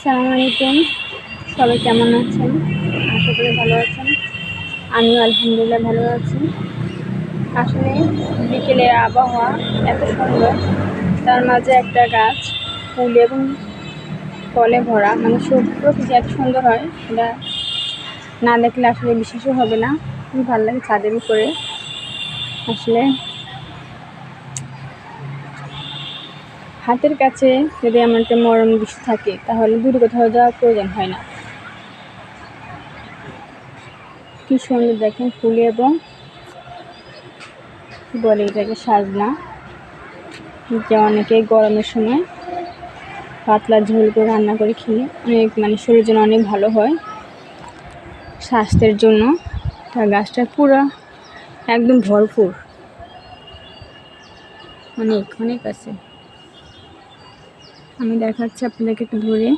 আসসালামু আলাইকুম। সবাই কেমন আছেন? আশা করি ভালো আছেন। আমিও আলহামদুলিল্লাহ ভালো আছি। আসলে বিকেলের আবহাওয়া এত সুন্দর, তার মাঝে একটা গাছ ফুল এবং ফলে ভরা, মানে প্রকৃতি এত সুন্দর হয়, এটা না দেখলে আসলে বিশ্বাসই হবে না। খুবই ভালো লাগে ছাদের উপরে। আসলে হাতের কাছে যদি এমন একটা মরম দৃশ্য থাকে, তাহলে দূরে কোথাও যাওয়ার প্রয়োজন হয় না। কি সুন্দর দেখেন ফুল এবং বলে এটাকে সাজনা, যে অনেকে গরমের সময় পাতলা ঝোল করে রান্না করে খেলে অনেক, মানে শরীরের জন্য অনেক ভালো হয়, স্বাস্থ্যের জন্য। তার গাছটা পুরো একদম ভরপুর, অনেক অনেক আছে। আমি দেখাচ্ছি আপনাদেরকে একটু ধরে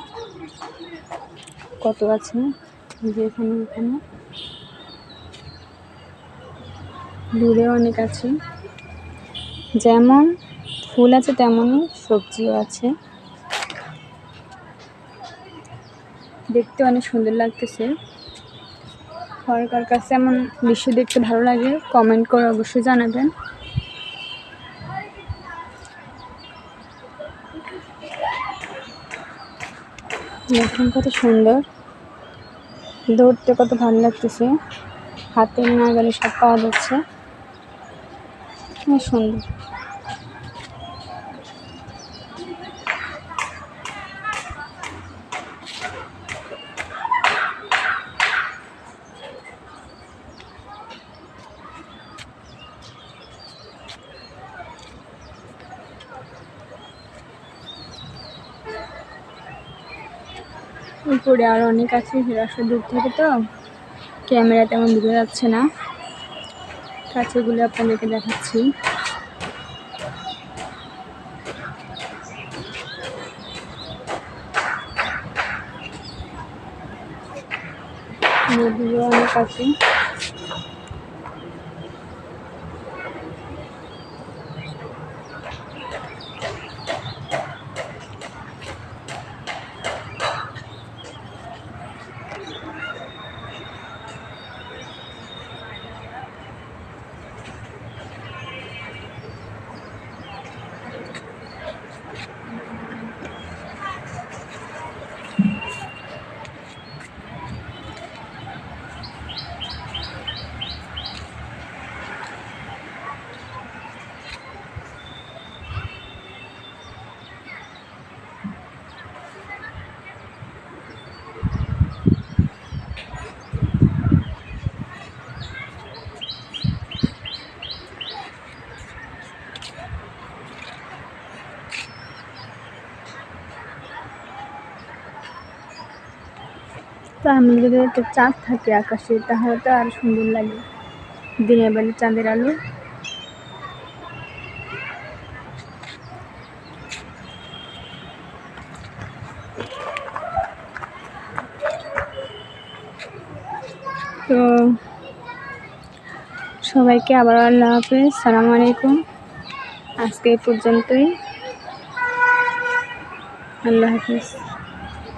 কত আছে, যে এখানে এখানে দূরে অনেক আছে। যেমন ফুল আছে তেমনই সবজিও আছে। দেখতে অনেক সুন্দর লাগতেছে। কার কাছে এমন দৃশ্য দেখতে ভালো লাগে কমেন্ট করে অবশ্যই জানাবেন। দেখুন কত সুন্দর, ধরতে কত ভালো লাগতেছে, হাতের নাগালে সব পাওয়া যাচ্ছে, অনেক সুন্দর। উপরে আর অনেক আছে, আসলে দূর থেকে তো ক্যামেরা তেমন বোঝা যাচ্ছে না, কাছেগুলো আপনাদেরকে দেখাচ্ছি। নদীও অনেক আছে। তার মধ্যে যদি একটা চাঁদ থাকে আকাশে, তাহলে তো আরো সুন্দর লাগে দিনের বেলা চাঁদের আলো। তো সবাইকে আবার আল্লাহ হাফেজ, সালামু আলাইকুম। আজকে এই পর্যন্তই, আল্লাহ হাফেজ।